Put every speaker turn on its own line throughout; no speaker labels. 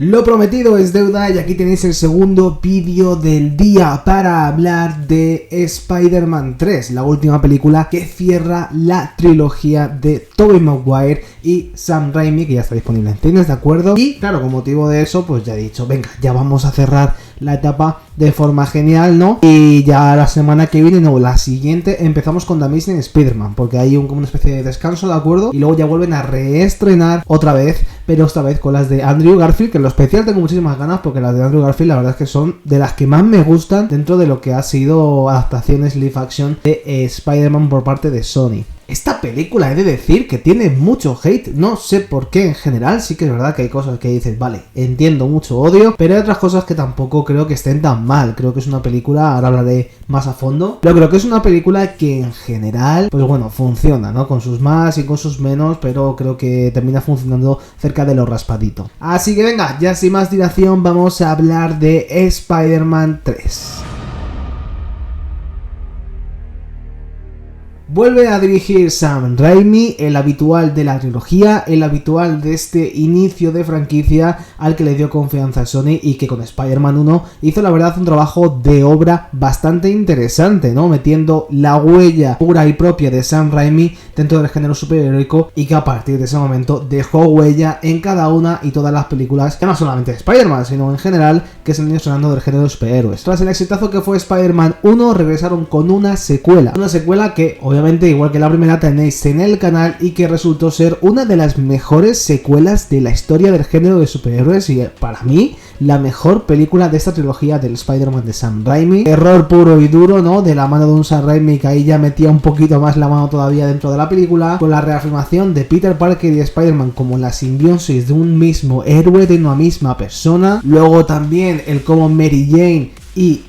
Lo prometido es deuda y aquí tenéis el segundo vídeo del día para hablar de Spider-Man 3, la última película que cierra la trilogía de Tobey Maguire y Sam Raimi, que ya está disponible en cines, ¿de acuerdo? Y claro, con motivo de eso, pues ya he dicho, venga, ya vamos a cerrar la etapa de forma genial, ¿no? Y ya la semana que viene, no, la siguiente, empezamos con The Amazing Spider-Man, porque hay como una especie de descanso, ¿de acuerdo? Y luego ya vuelven a reestrenar otra vez, pero esta vez con las de Andrew Garfield, que en lo especial tengo muchísimas ganas, porque las de Andrew Garfield la verdad es que son de las que más me gustan dentro de lo que ha sido adaptaciones live action de Spider-Man por parte de Sony. Esta película he de decir que tiene mucho hate, no sé por qué en general, sí que es verdad que hay cosas que dices, vale, entiendo mucho odio, pero hay otras cosas que tampoco creo que estén tan mal. Creo que es una película, ahora hablaré más a fondo, pero creo que es una película que en general, pues bueno, funciona, ¿no? Con sus más y con sus menos, pero creo que termina funcionando cerca de lo raspadito. Así que venga, ya sin más dilación vamos a hablar de Spider-Man 3. Vuelve a dirigir Sam Raimi, el habitual de la trilogía, el habitual de este inicio de franquicia al que le dio confianza a Sony y que con Spider-Man 1 hizo la verdad un trabajo de obra bastante interesante, ¿no? Metiendo la huella pura y propia de Sam Raimi dentro del género superheroico y que a partir de ese momento dejó huella en cada una y todas las películas, ya no solamente de Spider-Man, sino en general que se han ido sonando del género de superhéroes. Tras el exitazo que fue Spider-Man 1, regresaron con una secuela que obviamente, igual que la primera, tenéis en el canal y que resultó ser una de las mejores secuelas de la historia del género de superhéroes y para mí la mejor película de esta trilogía del Spider-Man de Sam Raimi. Error puro y duro, ¿no? De la mano de un Sam Raimi que ahí ya metía un poquito más la mano todavía dentro de la película, con la reafirmación de Peter Parker y Spider-Man como la simbiosis de un mismo héroe, de una misma persona. Luego también el cómo Mary Jane y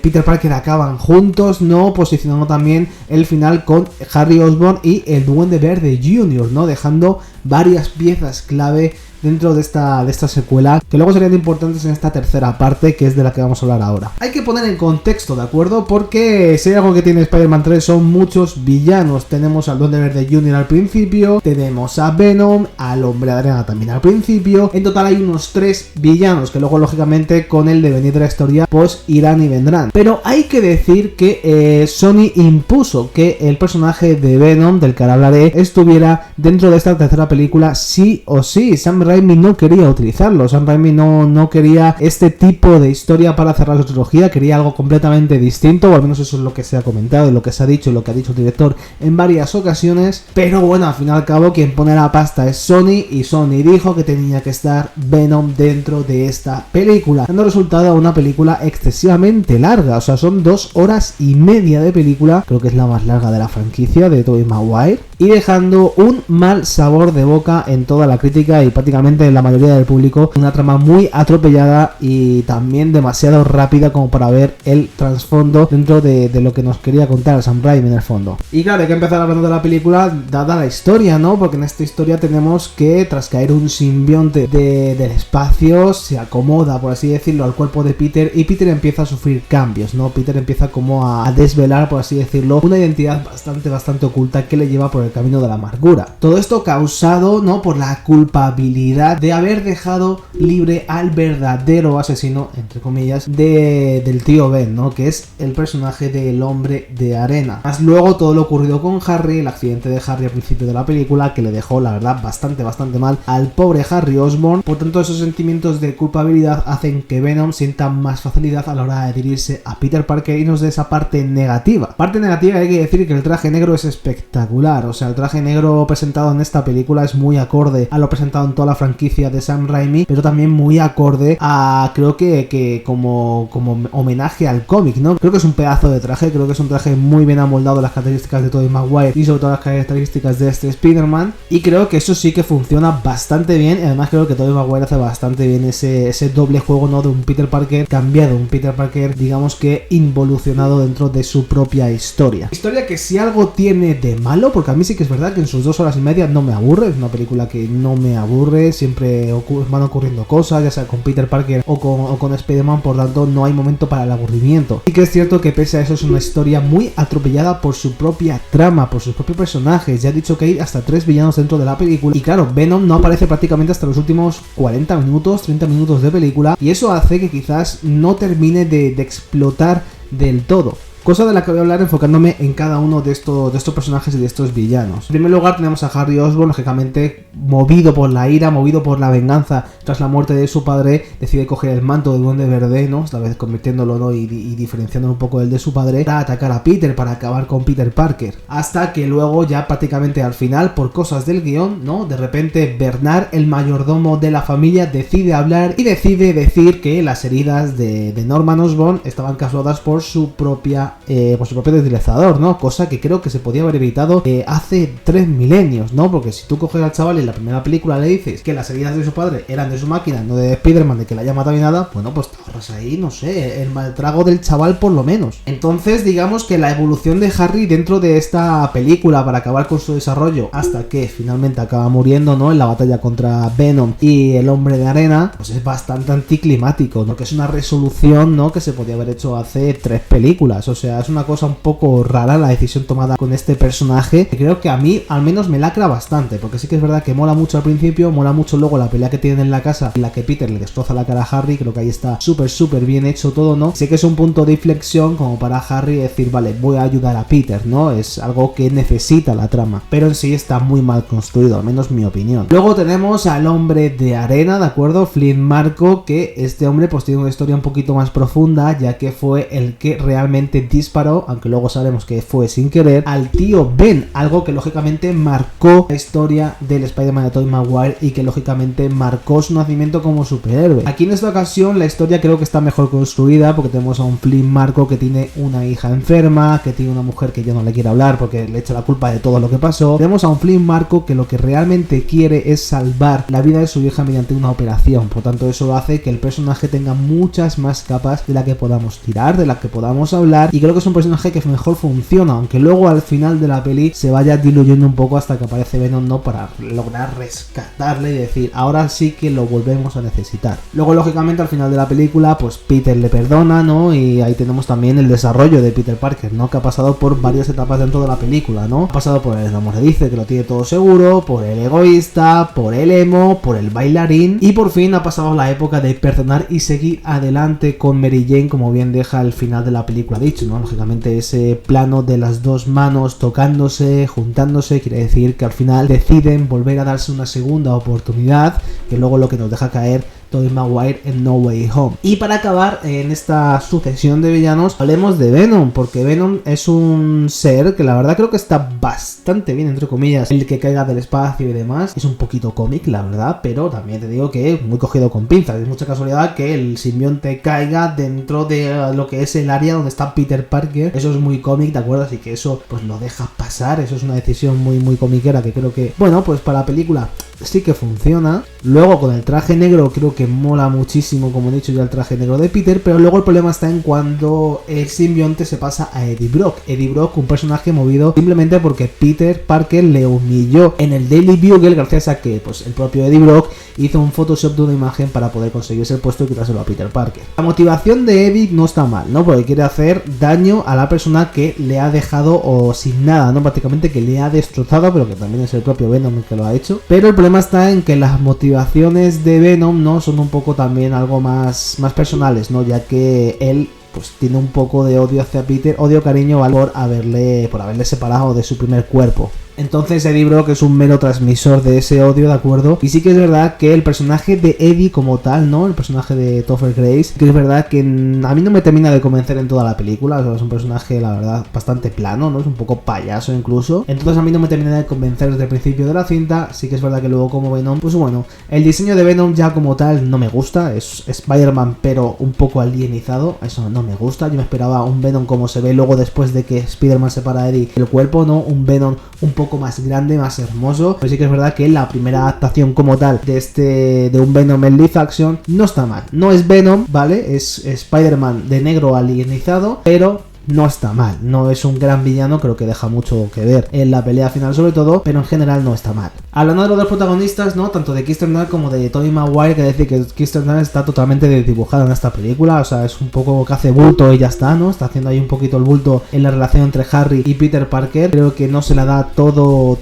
Peter Parker acaban juntos, ¿no? Posicionando también el final con Harry Osborn y el Duende Verde Jr., ¿no? Dejando varias piezas clave dentro de esta secuela, que luego serían importantes en esta tercera parte, que es de la que vamos a hablar ahora. Hay que poner en contexto, ¿de acuerdo? Porque si hay algo que tiene Spider-Man 3 son muchos villanos. Tenemos al Duende Verde Jr. al principio, tenemos a Venom, al Hombre de Arena también al principio. En total hay unos 3 villanos, que luego lógicamente con el devenir de la historia pues irán y vendrán. Pero hay que decir que Sony impuso que el personaje de Venom, del que ahora hablaré, estuviera dentro de esta tercera película sí o sí. Sam Raimi no quería utilizarlo, Sam Raimi no quería este tipo de historia para cerrar su trilogía, quería algo completamente distinto, o al menos eso es lo que se ha comentado, lo que se ha dicho y lo que ha dicho el director en varias ocasiones, pero bueno, al fin y al cabo quien pone la pasta es Sony, y Sony dijo que tenía que estar Venom dentro de esta película, dando resultado a una película excesivamente larga, o sea, son 2 horas y media de película, creo que es la más larga de la franquicia de Tobey Maguire, y dejando un mal sabor de boca en toda la crítica y prácticamente en la mayoría del público. Una trama muy atropellada y también demasiado rápida como para ver el trasfondo dentro de lo que nos quería contar Sam Raimi en el fondo. Y claro, hay que empezar hablando de la película dada la historia, ¿no? Porque en esta historia tenemos que tras caer un simbionte del espacio se acomoda, por así decirlo, al cuerpo de Peter y Peter empieza a sufrir cambios, ¿no? Peter empieza como a desvelar, por así decirlo, una identidad bastante oculta que le lleva por el camino de la amargura. Todo esto causado, ¿no? Por la culpabilidad de haber dejado libre al verdadero asesino, entre comillas, del tío Ben, ¿no? Que es el personaje del Hombre de Arena. Más luego todo lo ocurrido con Harry, el accidente de Harry al principio de la película, que le dejó, la verdad, bastante mal al pobre Harry Osborn. Por tanto, esos sentimientos de culpabilidad hacen que Venom sienta más facilidad a la hora de dirigirse a Peter Parker y nos dé esa parte negativa. Parte negativa, hay que decir que el traje negro es espectacular, o sea, el traje negro presentado en esta película es muy acorde a lo presentado en toda la franquicia de Sam Raimi, pero también muy acorde a, creo que como homenaje al cómic, ¿no? Creo que es un pedazo de traje, creo que es un traje muy bien amoldado a las características de Tobey Maguire y sobre todo las características de este Spider-Man, y creo que eso sí que funciona bastante bien, y además creo que Tobey Maguire hace bastante bien ese doble juego, ¿no? De un Peter Parker cambiado, un Peter Parker, digamos que involucionado dentro de su propia historia. Historia que si algo tiene de malo, porque a mí sí que es verdad que en sus 2 horas y media no me aburre, es una película que no me aburre, siempre van ocurriendo cosas, ya sea con Peter Parker o con Spider-Man, por tanto no hay momento para el aburrimiento. Y que es cierto que pese a eso es una historia muy atropellada por su propia trama, por sus propios personajes. Ya he dicho que hay hasta 3 villanos dentro de la película, y claro, Venom no aparece prácticamente hasta los últimos 40 minutos, 30 minutos de película, y eso hace que quizás no termine de explotar del todo. Cosa de la que voy a hablar enfocándome en cada uno de estos personajes y de estos villanos. En primer lugar tenemos a Harry Osborn, lógicamente movido por la ira, movido por la venganza tras la muerte de su padre, decide coger el manto de Duende Verde, ¿no? Esta vez convirtiéndolo, ¿no? y diferenciándolo un poco del de su padre, para atacar a Peter, para acabar con Peter Parker. Hasta que luego, ya prácticamente al final, por cosas del guión, ¿no? De repente Bernard, el mayordomo de la familia, decide hablar y decide decir que las heridas de Norman Osborn estaban causadas por su propio deslizador, ¿no? Cosa que creo que se podía haber evitado hace 3 milenios, ¿no? Porque si tú coges al chaval y en la primera película le dices que las heridas de su padre eran de su máquina, no de Spider-Man, de que la haya matado ni nada, bueno, pues te ahorras ahí, no sé, el mal trago del chaval por lo menos. Entonces, digamos que la evolución de Harry dentro de esta película para acabar con su desarrollo, hasta que finalmente acaba muriendo, ¿no? En la batalla contra Venom y el Hombre de Arena, pues es bastante anticlimático, ¿no? Que es una resolución, ¿no? Que se podía haber hecho hace 3 películas, o sea, es una cosa un poco rara la decisión tomada con este personaje, que creo que a mí al menos me lacra bastante, porque sí que es verdad que mola mucho al principio, mola mucho luego la pelea que tienen en la casa, en la que Peter le destroza la cara a Harry. Creo que ahí está súper bien hecho todo, ¿no? Sé que es un punto de inflexión como para Harry decir, vale, voy a ayudar a Peter, ¿no? Es algo que necesita la trama, pero en sí está muy mal construido, al menos mi opinión. Luego tenemos al Hombre de Arena, ¿de acuerdo? Flynn Marko, que este hombre pues tiene una historia un poquito más profunda, ya que fue el que realmente disparó, aunque luego sabemos que fue sin querer, al tío Ben, algo que lógicamente marcó la historia del Spider-Man de Tobey Maguire y que lógicamente marcó su nacimiento como superhéroe. Aquí en esta ocasión la historia creo que está mejor construida, porque tenemos a un Flynn Marko que tiene una hija enferma, que tiene una mujer que ya no le quiere hablar porque le echa la culpa de todo lo que pasó. Tenemos a un Flynn Marko que lo que realmente quiere es salvar la vida de su hija mediante una operación, por tanto eso hace que el personaje tenga muchas más capas de la que podamos tirar, de la que podamos hablar, y creo que es un personaje que mejor funciona, aunque luego al final de la peli se vaya diluyendo un poco hasta que aparece Venom, ¿no? Para lograr rescatarle y decir, ahora sí que lo volvemos a necesitar. Luego lógicamente al final de la película pues Peter le perdona, ¿no? Y ahí tenemos también el desarrollo de Peter Parker, ¿no? Que ha pasado por varias etapas dentro de la película, ¿no? Ha pasado por el enamoradice, que lo tiene todo seguro, por el egoísta, por el emo, por el bailarín, y por fin ha pasado la época de perdonar y seguir adelante con Mary Jane, como bien deja el final de la película dicho, ¿no? Lógicamente ese plano de las dos manos tocándose, juntándose, quiere decir que al final deciden volver a darse una segunda oportunidad, que luego lo que nos deja caer Tobey Maguire en No Way Home. Y para acabar en esta sucesión de villanos, hablemos de Venom, porque Venom es un ser que la verdad creo que está bastante bien, entre comillas, el que caiga del espacio y demás. Es un poquito cómic, la verdad, pero también te digo que muy cogido con pinzas. Es mucha casualidad que el simbionte caiga dentro de lo que es el área donde está Peter Parker. Eso es muy cómic, ¿de acuerdo? Así que eso pues lo deja pasar. Eso es una decisión muy comiquera que creo que, bueno, pues para la película sí que funciona. Luego con el traje negro creo que mola muchísimo, como he dicho ya, el traje negro de Peter, pero luego el problema está en cuando el simbionte se pasa a Eddie Brock. Eddie Brock, un personaje movido simplemente porque Peter Parker le humilló en el Daily Bugle, gracias a que pues el propio Eddie Brock hizo un Photoshop de una imagen para poder conseguirse el puesto y quitárselo a Peter Parker. La motivación de Eddie no está mal, ¿no? Porque quiere hacer daño a la persona que le ha dejado o sin nada, ¿no? Prácticamente que le ha destrozado, pero que también es el propio Venom el que lo ha hecho. Pero el problema está en que las motivaciones de Venom, ¿no? Son un poco también algo más personales, ¿no? Ya que él pues tiene un poco de odio hacia Peter, odio cariño por haberle separado de su primer cuerpo. Entonces Eddie Brock es un mero transmisor de ese odio, ¿de acuerdo? Y sí que es verdad que el personaje de Eddie como tal, ¿no? El personaje de Topher Grace, que es verdad que a mí no me termina de convencer en toda la película. O sea, es un personaje, la verdad, bastante plano, ¿no? Es un poco payaso incluso. Entonces a mí no me termina de convencer desde el principio de la cinta. Sí que es verdad que luego como Venom, pues bueno, el diseño de Venom ya como tal no me gusta. Es Spider-Man pero un poco alienizado. Eso no me gusta. Yo me esperaba un Venom como se ve luego después de que Spider-Man separa a Eddie el cuerpo, ¿no? Un Venom un poco más grande, más hermoso. Pero sí que es verdad que la primera adaptación como tal de un Venom en live action no está mal. No es Venom, ¿vale? Es Spider-Man de negro alienizado, pero no está mal. No es un gran villano, creo que deja mucho que ver en la pelea final sobre todo, pero en general no está mal. Hablando de los dos protagonistas, ¿no? Tanto de Kirsten Dunst como de Tobey Maguire, que decir que Kirsten Dunst está totalmente desdibujada en esta película, o sea, es un poco que hace bulto y ya está, ¿no? Está haciendo ahí un poquito el bulto en la relación entre Harry y Peter Parker. Creo que no se le da todo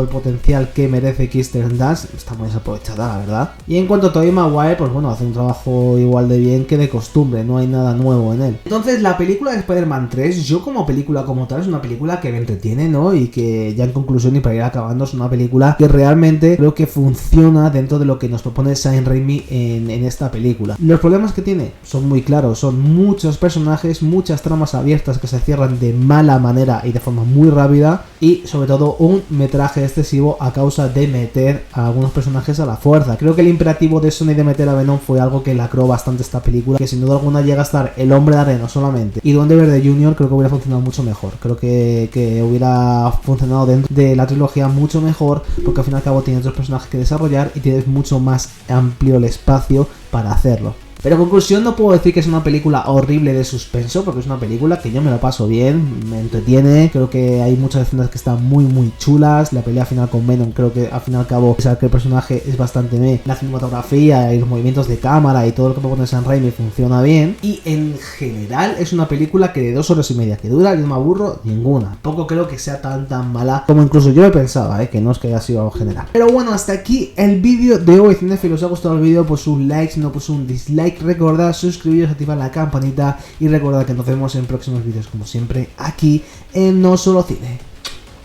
el potencial que merece Kirsten Dunst, está muy desaprovechada, la verdad. Y en cuanto a Tobey Maguire, pues bueno, hace un trabajo igual de bien que de costumbre, no hay nada nuevo en él. Entonces, la película de Spider-Man 3, yo como película como tal, es una película que me entretiene, ¿no? Y que ya en conclusión y para ir acabando, es una película que realmente creo que funciona dentro de lo que nos propone Sam Raimi en esta película. Los problemas que tiene son muy claros, son muchos personajes, muchas tramas abiertas que se cierran de mala manera y de forma muy rápida, y sobre todo un metraje excesivo a causa de meter a algunos personajes a la fuerza. Creo que el imperativo de Sony de meter a Venom fue algo que lacró bastante esta película, que sin duda alguna llega a estar el Hombre de Arena solamente y Duende Verde Jr. creo que hubiera funcionado mucho mejor. Creo que hubiera funcionado dentro de la trilogía mucho mejor, porque al fin y al cabo tienes otros personajes que desarrollar y tienes mucho más amplio el espacio para hacerlo. Pero en conclusión, no puedo decir que es una película horrible de suspenso, porque es una película que yo me la paso bien, me entretiene, creo que hay muchas escenas que están muy chulas, la pelea final con Venom creo que al fin y al cabo, saber que el personaje es bastante la cinematografía y los movimientos de cámara y todo lo que propone Sam Raimi funciona bien, y en general es una película que de 2 horas y media que dura, yo no me aburro ninguna, tampoco creo que sea tan mala como incluso yo pensaba, que no es que haya sido algo general. Pero bueno, hasta aquí el vídeo de hoy, cinéfilos. Si os ha gustado el vídeo, pues un like, si no pues un dislike. Recordad suscribiros, activar la campanita y recordad que nos vemos en próximos vídeos como siempre aquí en No Solo Cine.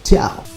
Chao.